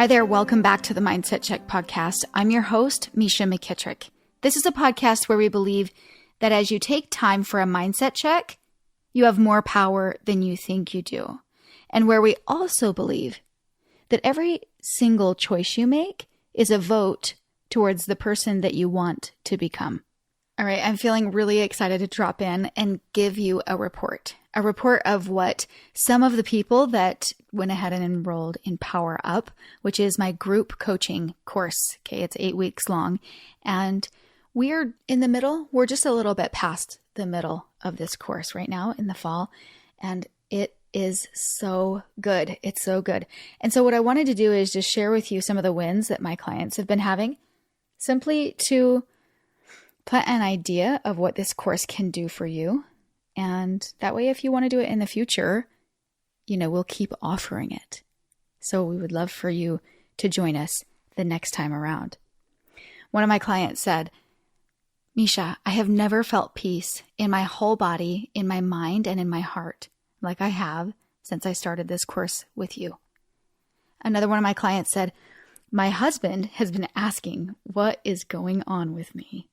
Hi there. Welcome back to the Mindset Check podcast. I'm your host, Misha McKittrick. This is a podcast where we believe that as you take time for a mindset check, you have more power than you think you do. And where we also believe that every single choice you make is a vote towards the person that you want to become. All right, I'm feeling really excited to drop in and give you a report of what some of the people that went ahead and enrolled in Power Up, which is my group coaching course. Okay, it's 8 weeks long. And we're in the middle. We're just a little bit past the middle of this course right now in the fall. And it is so good. It's so good. And so what I wanted to do is just share with you some of the wins that my clients have been having, simply to put an idea of what this course can do for you. And that way, if you want to do it in the future, we'll keep offering it. So we would love for you to join us the next time around. One of my clients said, Misha, I have never felt peace in my whole body, in my mind, and in my heart like I have since I started this course with you. Another one of my clients said, my husband has been asking what is going on with me.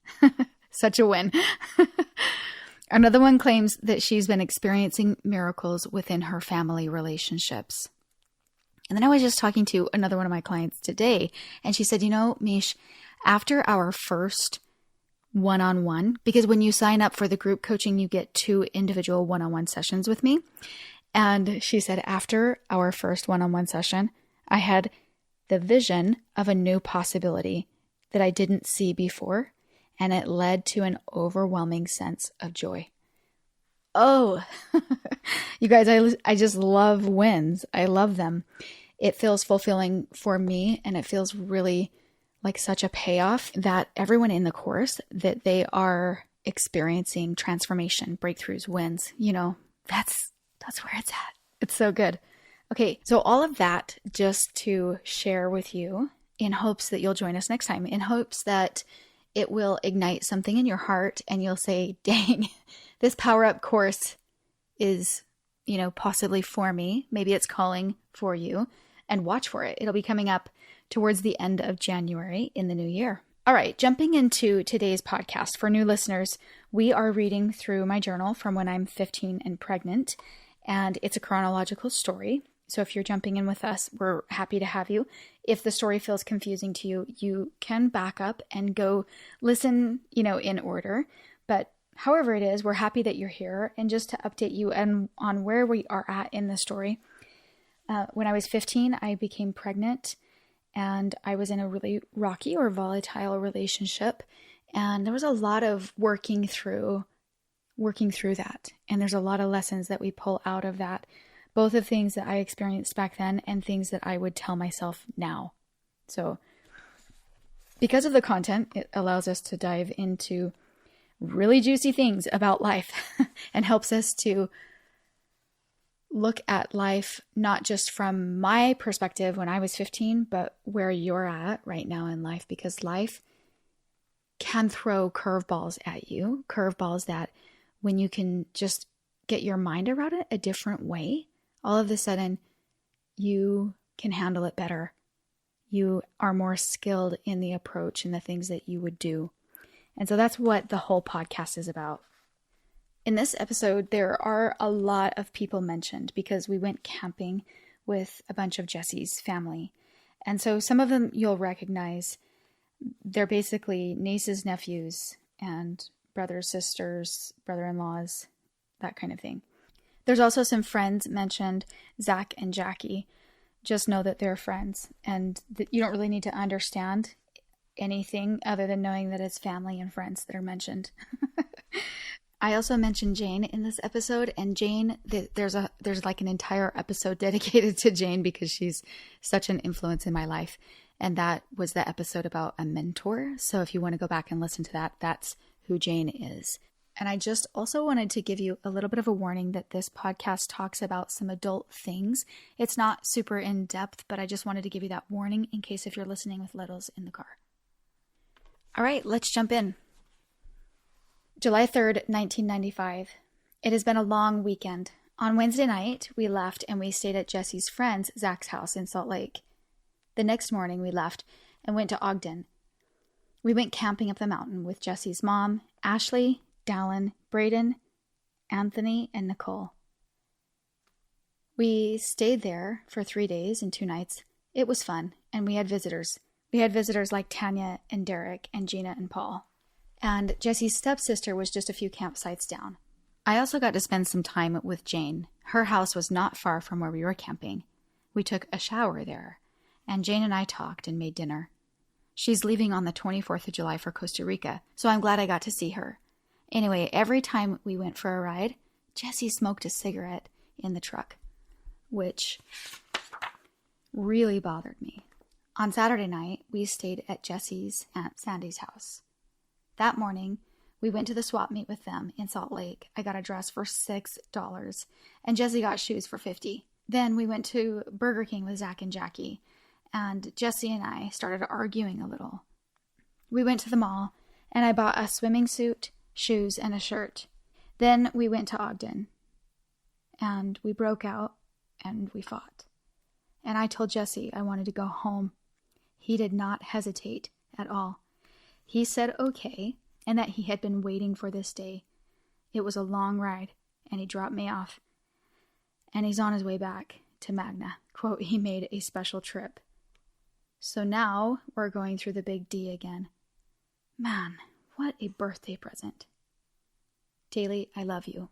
Such a win. Another one claims that she's been experiencing miracles within her family relationships. And then I was just talking to another one of my clients today, and she said, Mish, after our first one-on-one, because when you sign up for the group coaching, you get 2 individual one-on-one sessions with me. And she said, after our first one-on-one session, I had the vision of a new possibility that I didn't see before. And it led to an overwhelming sense of joy. Oh, you guys, I just love wins. I love them. It feels fulfilling for me, and it feels really like such a payoff that everyone in the course, that they are experiencing transformation, breakthroughs, wins. That's where it's at. It's so good. Okay, so all of that just to share with you in hopes that you'll join us next time, in hopes that it will ignite something in your heart and you'll say, dang, this Power Up course is, possibly for me. Maybe it's calling for you, and watch for it. It'll be coming up towards the end of January in the new year. All right, jumping into today's podcast. For new listeners, we are reading through my journal from when I'm 15 and pregnant, and it's a chronological story. So if you're jumping in with us, we're happy to have you. If the story feels confusing to you, you can back up and go listen, in order. But however it is, we're happy that you're here. And just to update you on where we are at in the story, when I was 15, I became pregnant, and I was in a really rocky or volatile relationship. And there was a lot of working through that. And there's a lot of lessons that we pull out of that, both of things that I experienced back then and things that I would tell myself now. So because of the content, it allows us to dive into really juicy things about life and helps us to look at life not just from my perspective when I was 15, but where you're at right now in life, because life can throw curveballs at you, curveballs that when you can just get your mind around it a different way, all of a sudden you can handle it better. You are more skilled in the approach and the things that you would do. And so that's what the whole podcast is about. In this episode, there are a lot of people mentioned because we went camping with a bunch of Jesse's family. And so some of them you'll recognize. They're basically nieces, nephews, and brothers, sisters, brother-in-laws, that kind of thing. There's also some friends mentioned, Zach and Jackie. Just know that they're friends, and you don't really need to understand anything other than knowing that it's family and friends that are mentioned. I also mentioned Jane in this episode, and Jane, there's like an entire episode dedicated to Jane because she's such an influence in my life. And that was the episode about a mentor. So if you want to go back and listen to that, that's who Jane is. And I just also wanted to give you a little bit of a warning that this podcast talks about some adult things. It's not super in depth, but I just wanted to give you that warning in case if you're listening with littles in the car. All right, let's jump in. July 3rd, 1995. It has been a long weekend. On Wednesday night, we left and we stayed at Jesse's friend's, Zach's house in Salt Lake. The next morning we left and went to Ogden. We went camping up the mountain with Jesse's mom, Ashley, Dallin, Braden, Anthony, and Nicole. We stayed there for 3 days and 2 nights. It was fun, and we had visitors. We had visitors like Tanya and Derek and Gina and Paul. And Jesse's stepsister was just a few campsites down. I also got to spend some time with Jane. Her house was not far from where we were camping. We took a shower there, and Jane and I talked and made dinner. She's leaving on the 24th of July for Costa Rica, so I'm glad I got to see her. Anyway, every time we went for a ride, Jesse smoked a cigarette in the truck, which really bothered me. On Saturday night, we stayed at Jesse's Aunt Sandy's house. That morning, we went to the swap meet with them in Salt Lake. I got a dress for $6, and Jesse got shoes for $50. Then we went to Burger King with Zach and Jackie, and Jesse and I started arguing a little. We went to the mall, and I bought a swimming suit, shoes, and a shirt. Then we went to Ogden, and we broke out, and we fought. And I told Jesse I wanted to go home. He did not hesitate at all. He said okay, and that he had been waiting for this day. It was a long ride, and he dropped me off. And he's on his way back to Magna. Quote, he made a special trip. So now we're going through the big D again. Man, what a birthday present. Daly, I love you.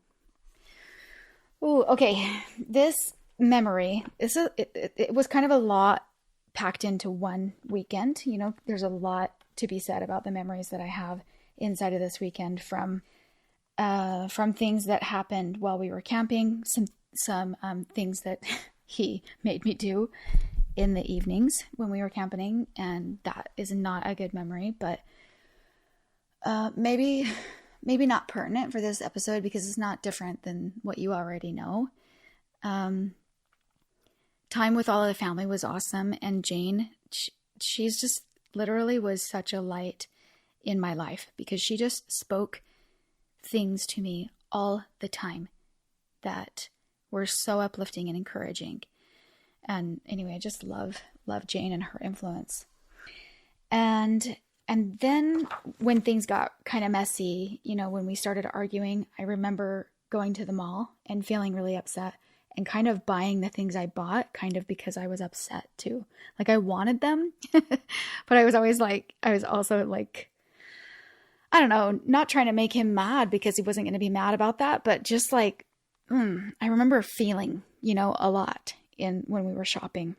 Ooh, okay. This memory, it was kind of a lot packed into one weekend. You know, there's a lot to be said about the memories that I have inside of this weekend from things that happened while we were camping, some things that he made me do in the evenings when we were camping, and that is not a good memory, but maybe not pertinent for this episode because it's not different than what you already know. Time with all of the family was awesome, and Jane, she's just literally was such a light in my life because she just spoke things to me all the time that were so uplifting and encouraging. And anyway, I just love Jane and her influence. And then when things got kind of messy, you know, when we started arguing, I remember going to the mall and feeling really upset and kind of buying the things I bought kind of because I was upset too. Like I wanted them, but I was also like, I don't know, not trying to make him mad because he wasn't going to be mad about that, but just like, I remember feeling, you know, a lot when we were shopping.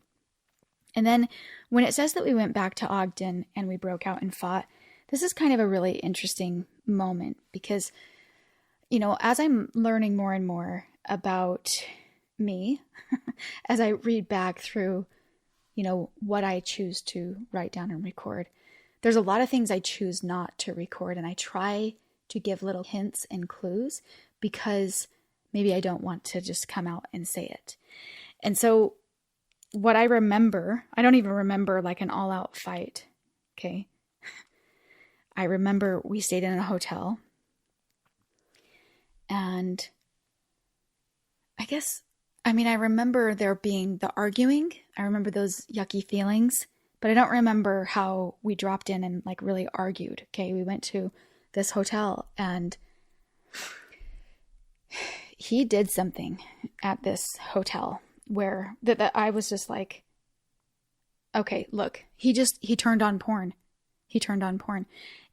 And then when it says that we went back to Ogden and we broke out and fought, this is kind of a really interesting moment because, you know, as I'm learning more and more about me, as I read back through, you know, what I choose to write down and record, there's a lot of things I choose not to record, and I try to give little hints and clues because maybe I don't want to just come out and say it. And so what I remember, I don't even remember like an all-out fight, okay? I remember we stayed in a hotel, and I remember there being the arguing. I remember those yucky feelings, but I don't remember how we dropped in and like really argued, okay? We went to this hotel, and he did something at this hotel where that I was just like, okay, look, he turned on porn. He turned on porn.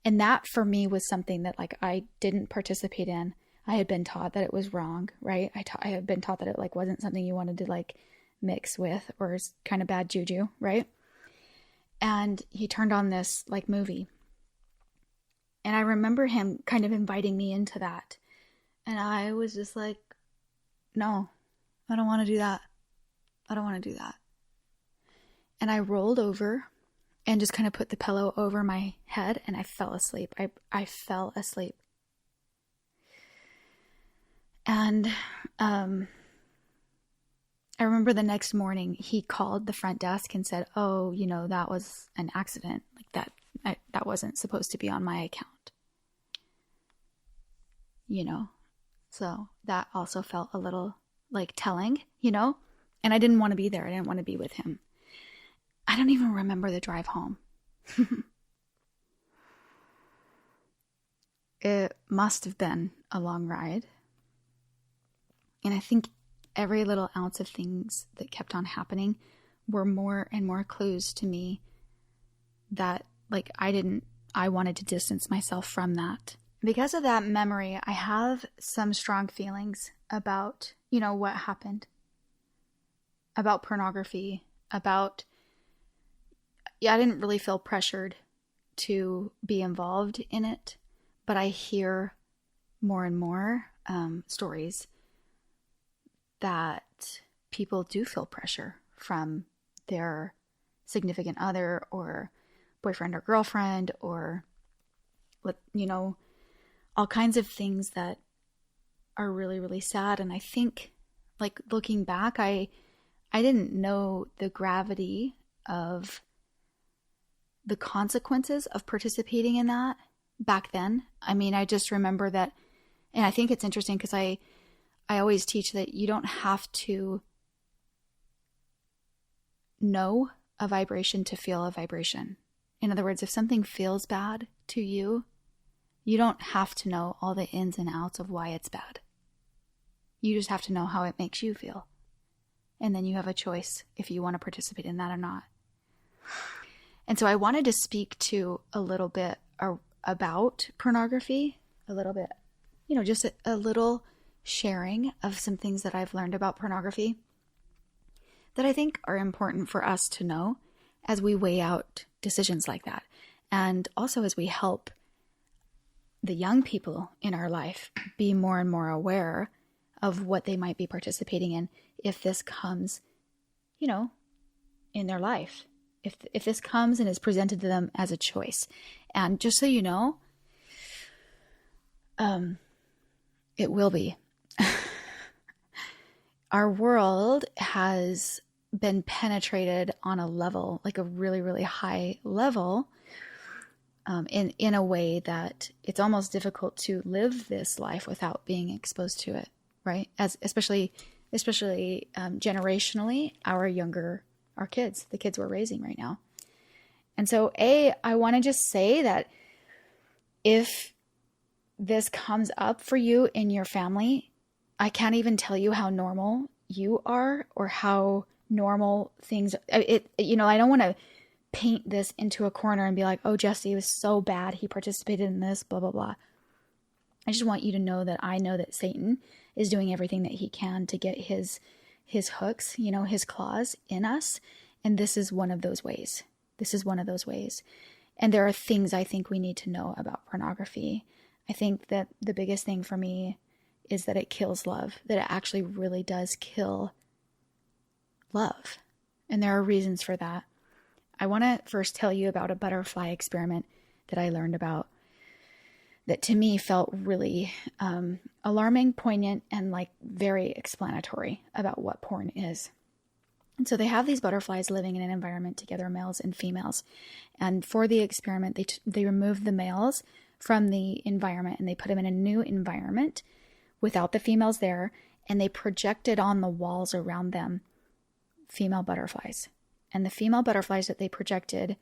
And that for me was something that like I didn't participate in. I had been taught that it was wrong, right? I had been taught that it like wasn't something you wanted to like mix with or is kind of bad juju, right? And he turned on this like movie. And I remember him kind of inviting me into that. And I was just like, no, I don't want to do that. I don't want to do that. And I rolled over and just kind of put the pillow over my head and I fell asleep. I fell asleep. And I remember the next morning he called the front desk and said, oh, you know, that was an accident. Like that wasn't supposed to be on my account. You know? So that also felt a little like telling, you know? And I didn't want to be there. I didn't want to be with him. I don't even remember the drive home. It must have been a long ride. And I think every little ounce of things that kept on happening were more and more clues to me that like I wanted to distance myself from that. Because of that memory, I have some strong feelings about, what happened, about pornography, I didn't really feel pressured to be involved in it, but I hear more and more stories that people do feel pressure from their significant other or boyfriend or girlfriend or, all kinds of things that are really, really sad. And I think, like, looking back, I didn't know the gravity of the consequences of participating in that back then. I mean, I just remember that, and I think it's interesting because I always teach that you don't have to know a vibration to feel a vibration. In other words, if something feels bad to you, you don't have to know all the ins and outs of why it's bad. You just have to know how it makes you feel. And then you have a choice if you want to participate in that or not. And so I wanted to speak to a little bit about pornography, a little bit, just a little sharing of some things that I've learned about pornography that I think are important for us to know as we weigh out decisions like that. And also as we help the young people in our life be more and more aware of what they might be participating in if this comes, in their life. If this comes and is presented to them as a choice. And just so you know, it will be. Our world has been penetrated on a level, like a really, really high level, in a way that it's almost difficult to live this life without being exposed to it, right? Especially generationally, our kids, the kids we're raising right now. And so I want to just say that if this comes up for you in your family, I can't even tell you how normal you are or how normal things, I don't want to paint this into a corner and be like, oh, Jesse was so bad, he participated in this, blah, blah, blah. I just want you to know that I know that Satan is doing everything that he can to get his hooks, his claws in us. And this is one of those ways. And there are things I think we need to know about pornography. I think that the biggest thing for me is that it kills love, that it actually really does kill love. And there are reasons for that. I want to first tell you about a butterfly experiment that I learned about that to me felt really alarming, poignant, and like very explanatory about what porn is. And so they have these butterflies living in an environment together, males and females. And for the experiment, they removed the males from the environment and they put them in a new environment without the females there. And they projected on the walls around them female butterflies. And the female butterflies that they projected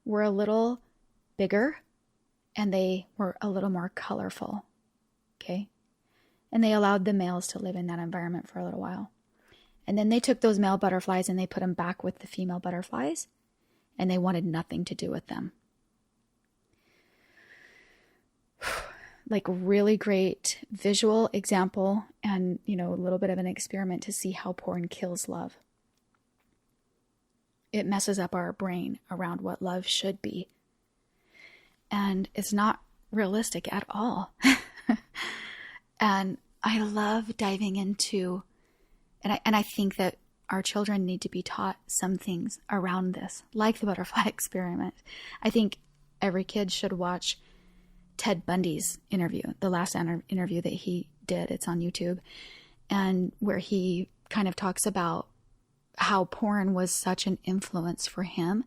were a little bigger and they were a little more colorful. Okay. And they allowed the males to live in that environment for a little while. And then they took those male butterflies and they put them back with the female butterflies and they wanted nothing to do with them. Like really great visual example and, a little bit of an experiment to see how porn kills love. It messes up our brain around what love should be. And it's not realistic at all. And I love diving into, and I think that our children need to be taught some things around this, like the butterfly experiment. I think every kid should watch Ted Bundy's interview, the last interview that he did. It's on YouTube. And where he kind of talks about how porn was such an influence for him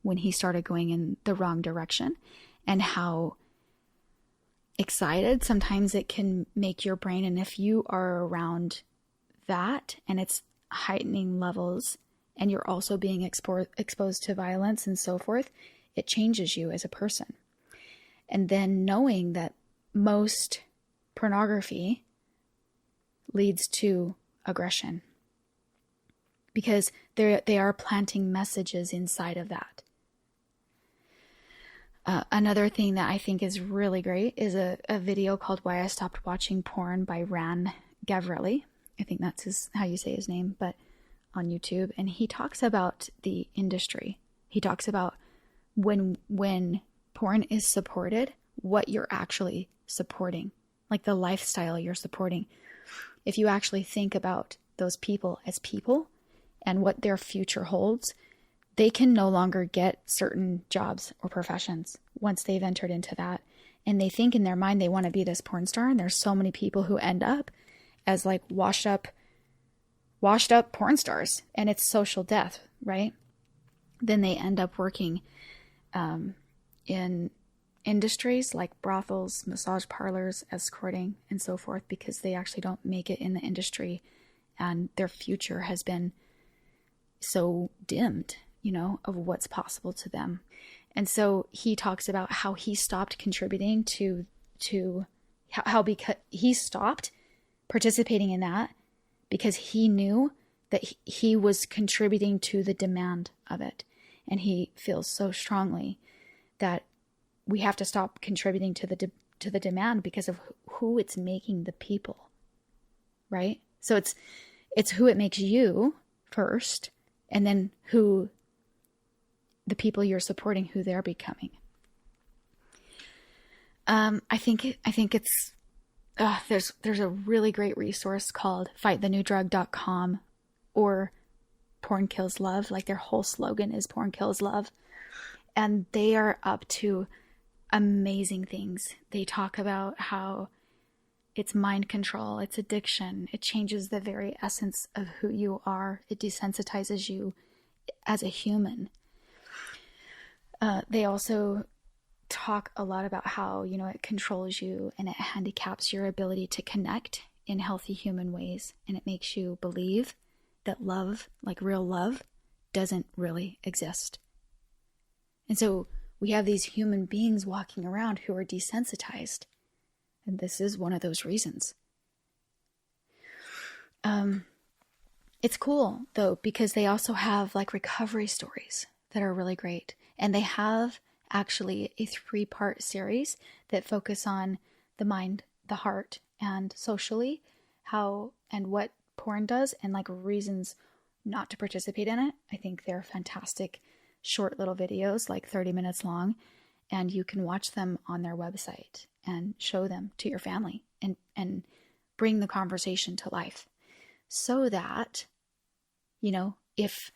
when he started going in the wrong direction, and how excited sometimes it can make your brain. And if you are around that and it's heightening levels and you're also being exposed to violence and so forth, it changes you as a person. And then knowing that most pornography leads to aggression, because they are planting messages inside of that. Another thing that I think is really great is a video called Why I Stopped Watching Porn by Ran Gavrelli. I think that's how you say his name, but on YouTube. And he talks about the industry. He talks about when porn is supported, what you're actually supporting, like the lifestyle you're supporting. If you actually think about those people as people and what their future holds, they can no longer get certain jobs or professions once they've entered into that. And they think in their mind they want to be this porn star. And there's so many people who end up as like washed up porn stars, and it's social death, right? Then they end up working in industries like brothels, massage parlors, escorting, and so forth, because they actually don't make it in the industry and their future has been so dimmed, of what's possible to them. And so he talks about how he stopped contributing to how because he stopped participating in that because he knew that he was contributing to the demand of it. And he feels so strongly that we have to stop contributing to the demand because of who it's making the people, right? So it's who it makes you first, and then who the people you're supporting, who they're becoming. I think it's there's a really great resource called fightthenewdrug.com or Porn Kills Love. Like their whole slogan is Porn Kills Love. And they are up to amazing things. They talk about how it's mind control, it's addiction, it changes the very essence of who you are, it desensitizes you as a human. They also talk a lot about how, it controls you and it handicaps your ability to connect in healthy human ways. And it makes you believe that love, like real love, doesn't really exist. And so we have these human beings walking around who are desensitized. And this is one of those reasons. It's cool though, because they also have like recovery stories that are really great. And they have actually a 3-part series that focus on the mind, the heart, and socially, how and what porn does, and like reasons not to participate in it. I think they're fantastic short little videos, like 30 minutes long, and you can watch them on their website and show them to your family and bring the conversation to life, so that, if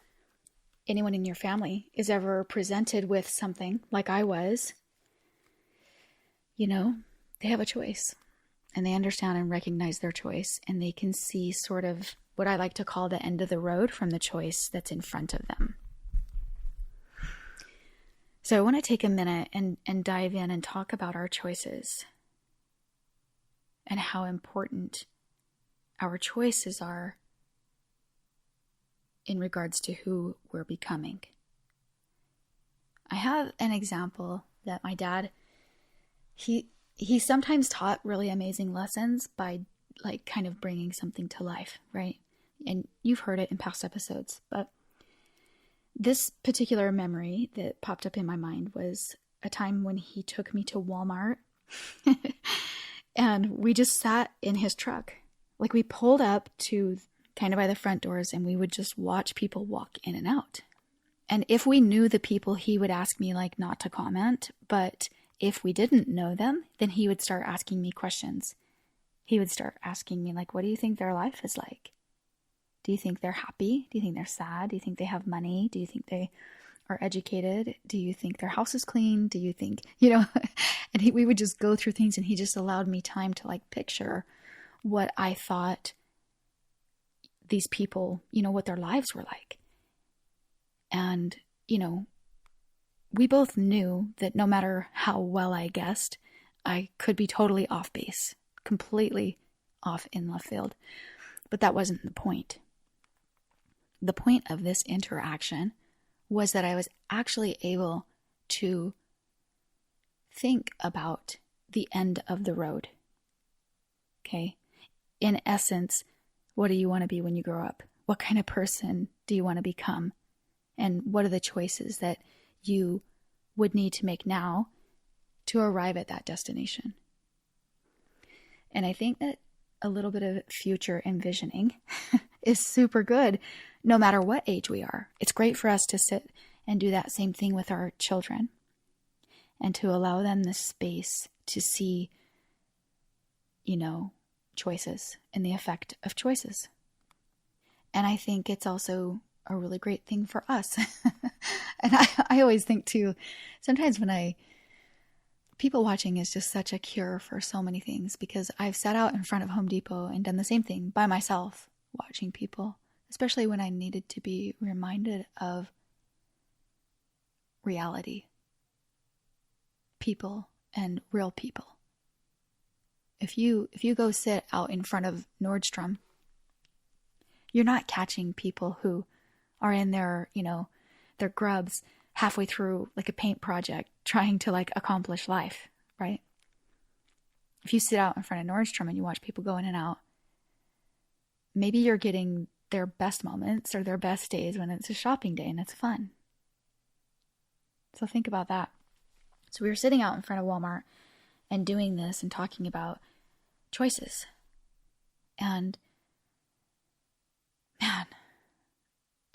anyone in your family is ever presented with something like I was, they have a choice and they understand and recognize their choice, and they can see sort of what I like to call the end of the road from the choice that's in front of them. So I want to take a minute and dive in and talk about our choices and how important our choices are in regards to who we're becoming. I have an example that my dad, he sometimes taught really amazing lessons by like kind of bringing something to life, right? And you've heard it in past episodes, but this particular memory that popped up in my mind was a time when he took me to Walmart and we just sat in his truck. Like we pulled up to kind of by the front doors and we would just watch people walk in and out. And if we knew the people, he would ask me like not to comment, but if we didn't know them, then he would start asking me questions. He would start asking me like, what do you think their life is like? Do you think they're happy? Do you think they're sad? Do you think they have money? Do you think they are educated? Do you think their house is clean? Do you think, and we would just go through things, and he just allowed me time to like picture what I thought these people, what their lives were like. And, we both knew that no matter how well I guessed, I could be totally off base, completely off in left field. But that wasn't the point. the point of this interaction was that I was actually able to think about the end of the road. Okay? In essence, what do you want to be when you grow up? What kind of person do you want to become? And what are the choices that you would need to make now to arrive at that destination? And I think that a little bit of future envisioning is super good no matter what age we are. It's great for us to sit and do that same thing with our children and to allow them the space to see, choices and the effect of choices. And I think it's also a really great thing for us. And I always think too, sometimes people watching is just such a cure for so many things, because I've sat out in front of Home Depot and done the same thing by myself, watching people, especially when I needed to be reminded of reality, people, and real people. If you go sit out in front of Nordstrom, you're not catching people who are in their grubs halfway through like a paint project trying to like accomplish life, right? If you sit out in front of Nordstrom and you watch people go in and out, maybe you're getting their best moments or their best days when it's a shopping day and it's fun. So think about that. So we were sitting out in front of Walmart and doing this and talking about choices. And man,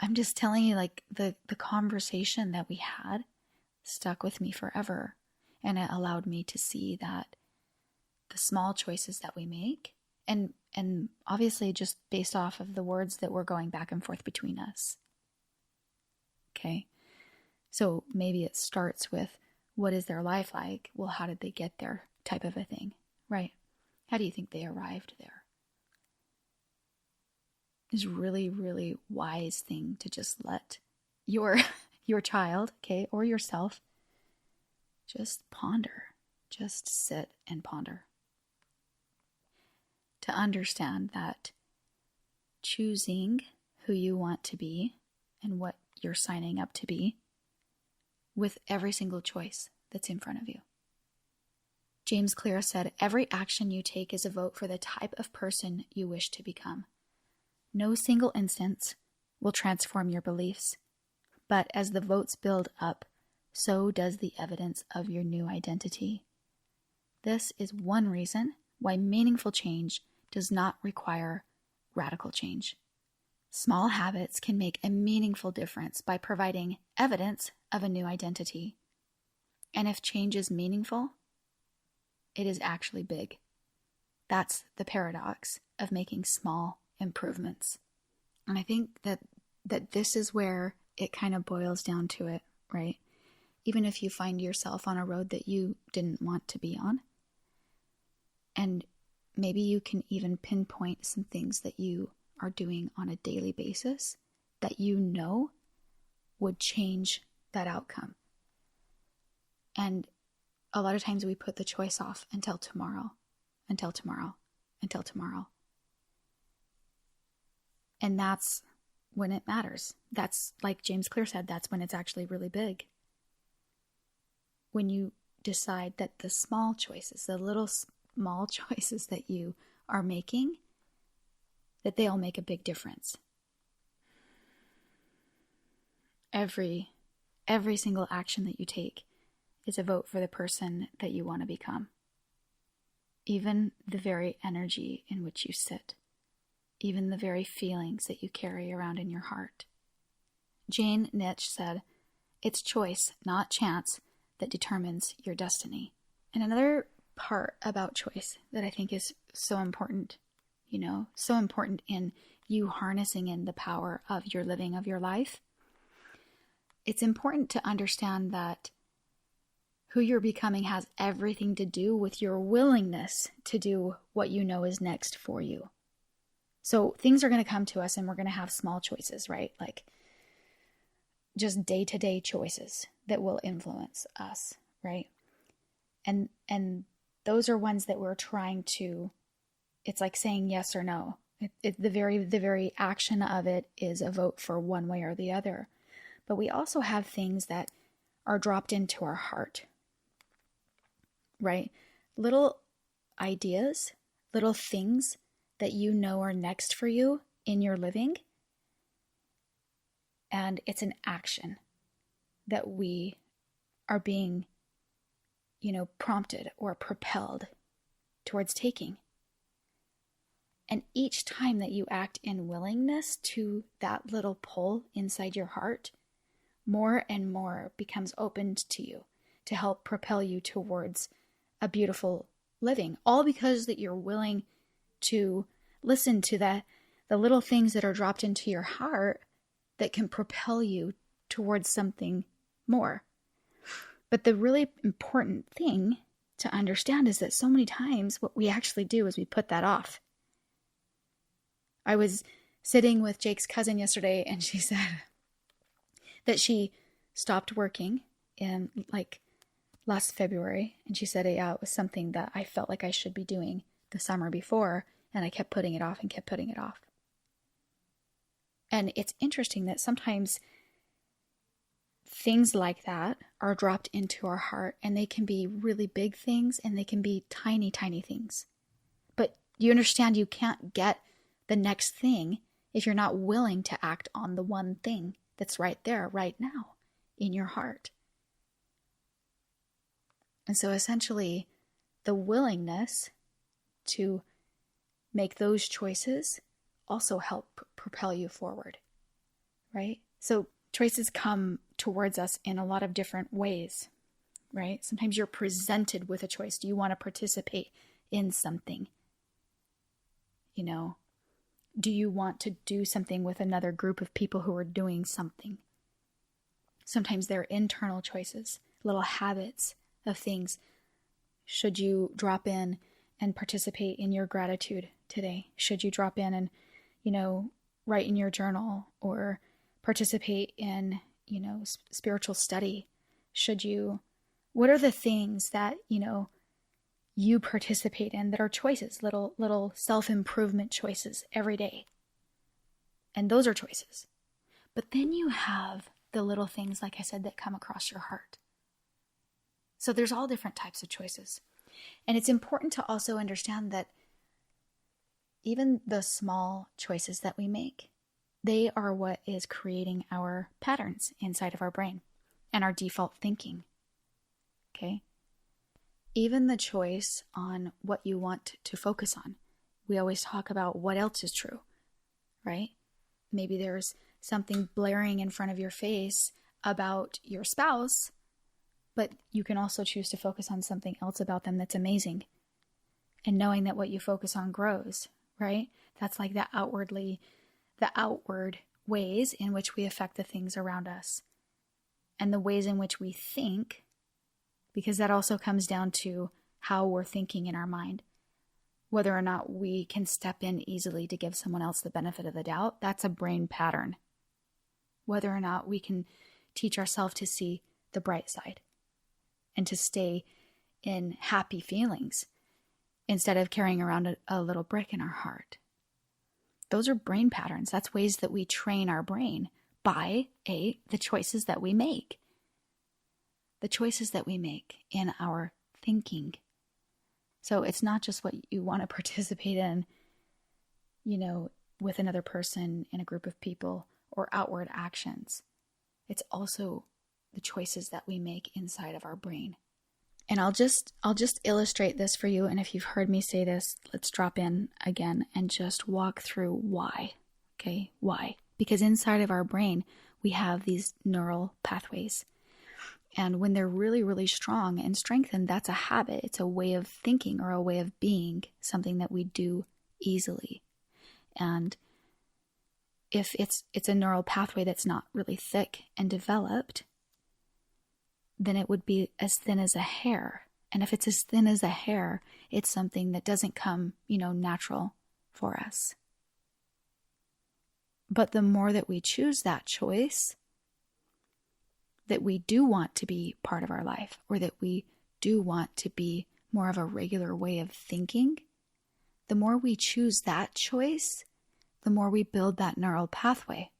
I'm just telling you, like the conversation that we had stuck with me forever. And it allowed me to see that the small choices that we make, and obviously just based off of the words that were going back and forth between us. Okay. So maybe it starts with, what is their life like? Well, how did they get there? Type of a thing, right? How do you think they arrived there? Is really, really wise thing to just let your child, okay, or yourself, just ponder, just sit and ponder. To understand that choosing who you want to be and what you're signing up to be with every single choice that's in front of you. James Clear said, "Every action you take is a vote for the type of person you wish to become. No single instance will transform your beliefs, but as the votes build up, so does the evidence of your new identity. This is one reason why meaningful change does not require radical change. Small habits can make a meaningful difference by providing evidence of a new identity. And if change is meaningful, it is actually big. That's the paradox of making small improvements." And I think that this is where it kind of boils down to it, right? Even if you find yourself on a road that you didn't want to be on, and maybe you can even pinpoint some things that you are doing on a daily basis that would change that outcome. And a lot of times we put the choice off until tomorrow. And that's when it matters. That's, like James Clear said, that's when it's actually really big. When you decide that the small choices, the little small choices that you are making, that they all make a big difference. Every single action that you take is a vote for the person that you want to become. Even the very energy in which you sit. Even the very feelings that you carry around in your heart. Jane Nietzsche said, "It's choice, not chance, that determines your destiny." And another part about choice that I think is so important, so important in you harnessing in the power of your living of your life. It's important to understand that who you're becoming has everything to do with your willingness to do what you know is next for you. So things are going to come to us and we're going to have small choices, right? Like just day-to-day choices that will influence us, right? And those are ones that we're trying to, it's like saying yes or no. The very action of it is a vote for one way or the other. But we also have things that are dropped into our heart, right? Little ideas, little things that you know are next for you in your living. And it's an action that we are being, prompted or propelled towards taking. And each time that you act in willingness to that little pull inside your heart, more and more becomes opened to you to help propel you towards a beautiful living. All because that you're willing to listen to the little things that are dropped into your heart that can propel you towards something more. But the really important thing to understand is that so many times what we actually do is we put that off. I was sitting with Jake's cousin yesterday, and she said that she stopped working in last February. And she said, yeah, it was something that I felt like I should be doing the summer before. And I kept putting it off and kept putting it off. And it's interesting that sometimes things like that are dropped into our heart, and they can be really big things and they can be tiny, tiny things. But you understand you can't get the next thing if you're not willing to act on the one thing that's right there, right now, in your heart. And so essentially, the willingness to make those choices also help propel you forward, right? So choices come towards us in a lot of different ways, right? Sometimes you're presented with a choice. Do you want to participate in something? Do you want to do something with another group of people who are doing something? Sometimes they're internal choices, little habits of things. Should you drop in and participate in your gratitude today? Should you drop in and, write in your journal or participate in, spiritual study? What are the things that, you participate in that are choices, little self-improvement choices every day? And those are choices. But then you have the little things, like I said, that come across your heart. So there's all different types of choices. And it's important to also understand that even the small choices that we make, they are what is creating our patterns inside of our brain and our default thinking. Okay? Even the choice on what you want to focus on. We always talk about what else is true, right? Maybe there's something blaring in front of your face about your spouse, but you can also choose to focus on something else about them that's amazing. And knowing that what you focus on grows, right? That's like the outward ways in which we affect the things around us. And the ways in which we think, because that also comes down to how we're thinking in our mind. Whether or not we can step in easily to give someone else the benefit of the doubt, that's a brain pattern. Whether or not we can teach ourselves to see the bright side and to stay in happy feelings instead of carrying around a little brick in our heart. Those are brain patterns. That's ways that we train our brain by the choices that we make. The choices that we make in our thinking. So it's not just what you want to participate in, with another person, in a group of people, or outward actions. It's also the choices that we make inside of our brain. And I'll just illustrate this for you. And if you've heard me say this, let's drop in again and just walk through why. Okay, why? Because inside of our brain, we have these neural pathways. And when they're really, really strong and strengthened, that's a habit. It's a way of thinking or a way of being, something that we do easily. And if it's a neural pathway that's not really thick and developed, then it would be as thin as a hair. And if it's as thin as a hair, it's something that doesn't come, natural for us. But the more that we choose that choice, that we do want to be part of our life, or that we do want to be more of a regular way of thinking, the more we choose that choice, the more we build that neural pathway.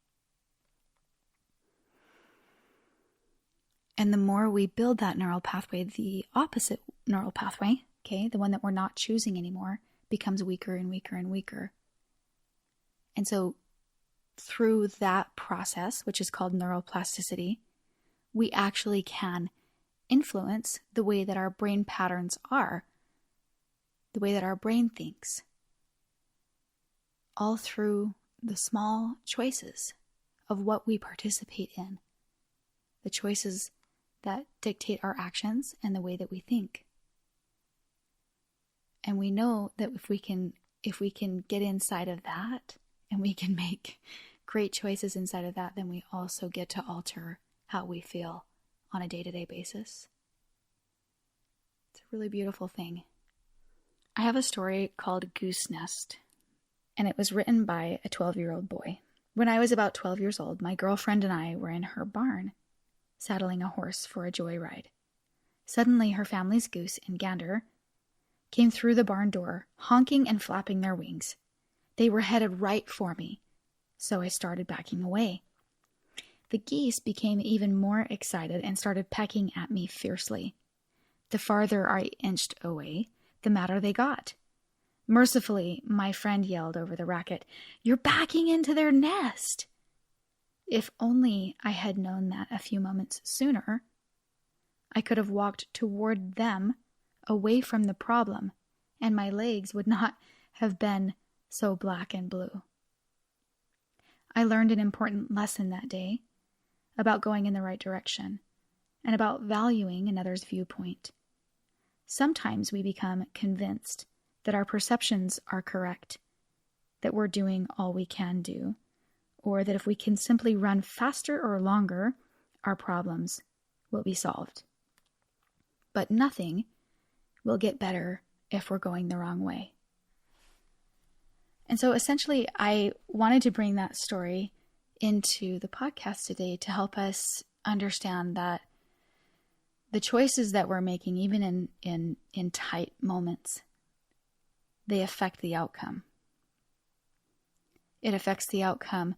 And the more we build that neural pathway, the opposite neural pathway, okay, the one that we're not choosing anymore, becomes weaker and weaker and weaker. And so through that process, which is called neuroplasticity, we actually can influence the way that our brain patterns are, the way that our brain thinks, all through the small choices of what we participate in, the choices that dictate our actions and the way that we think. And we know that if we can get inside of that and we can make great choices inside of that, then we also get to alter how we feel on a day-to-day basis. It's a really beautiful thing. I have a story called Goose Nest, and it was written by a 12-year-old boy. When I was about 12 years old, my girlfriend and I were in her barn, saddling a horse for a joyride. Suddenly, her family's goose and gander came through the barn door, honking and flapping their wings. They were headed right for me, so I started backing away. The geese became even more excited and started pecking at me fiercely. The farther I inched away, the madder they got. Mercifully, my friend yelled over the racket, "You're backing into their nest!" If only I had known that a few moments sooner, I could have walked toward them, away from the problem, and my legs would not have been so black and blue. I learned an important lesson that day about going in the right direction and about valuing another's viewpoint. Sometimes we become convinced that our perceptions are correct, that we're doing all we can do, or that if we can simply run faster or longer, our problems will be solved. But nothing will get better if we're going the wrong way. And so essentially, I wanted to bring that story into the podcast today to help us understand that the choices that we're making, even in tight moments, they affect the outcome. It affects the outcome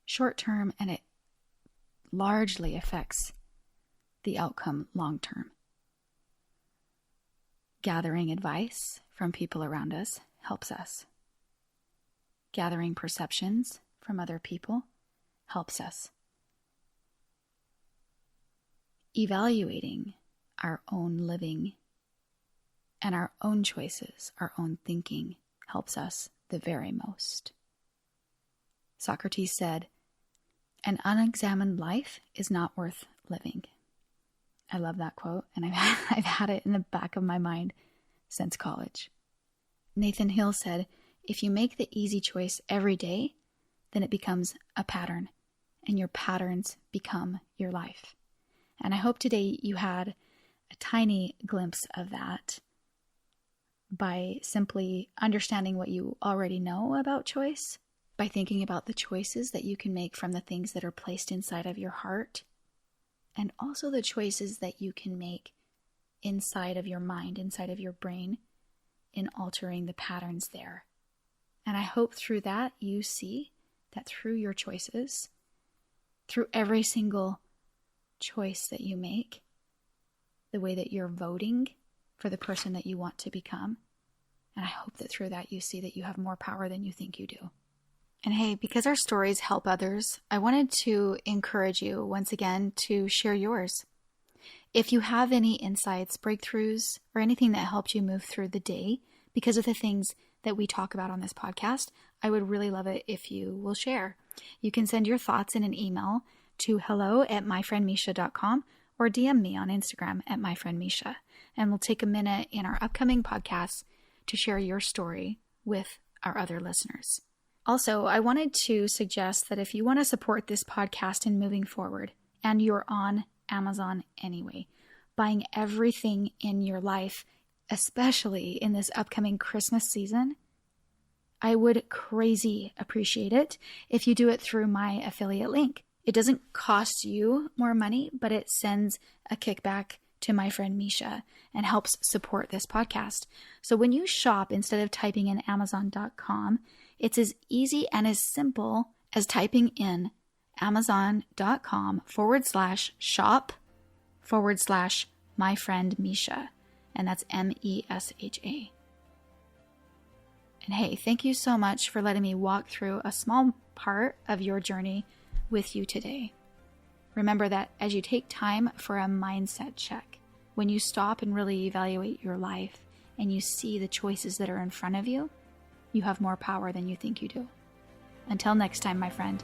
short term, and it largely affects the outcome long term. Gathering advice from people around us helps us. Gathering perceptions from other people helps us. Evaluating our own living and our own choices, our own thinking, helps us the very most. Socrates said, "An unexamined life is not worth living." I love that quote, and I've had it in the back of my mind since college. Nathan Hill said, "If you make the easy choice every day, then it becomes a pattern, and your patterns become your life." And I hope today you had a tiny glimpse of that by simply understanding what you already know about choice, by thinking about the choices that you can make from the things that are placed inside of your heart, and also the choices that you can make inside of your mind, inside of your brain, in altering the patterns there. And I hope through that you see that through your choices, through every single choice that you make, the way that you're voting for the person that you want to become, and I hope that through that you see that you have more power than you think you do. And hey, because our stories help others, I wanted to encourage you once again to share yours. If you have any insights, breakthroughs, or anything that helped you move through the day because of the things that we talk about on this podcast, I would really love it if you will share. You can send your thoughts in an email to hello@myfriendmisha.com or DM me on Instagram @myfriendmisha. And we'll take a minute in our upcoming podcasts to share your story with our other listeners. Also, I wanted to suggest that if you want to support this podcast in moving forward, and you're on Amazon anyway, buying everything in your life, especially in this upcoming Christmas season, I would crazy appreciate it if you do it through my affiliate link. It doesn't cost you more money, but it sends a kickback to my friend Misha and helps support this podcast. So when you shop, instead of typing in Amazon.com, it's as easy and as simple as typing in Amazon.com/shop/my friend Misha. And that's MESHA. And hey, thank you so much for letting me walk through a small part of your journey with you today. Remember that as you take time for a mindset check, when you stop and really evaluate your life and you see the choices that are in front of you, you have more power than you think you do. Until next time, my friend.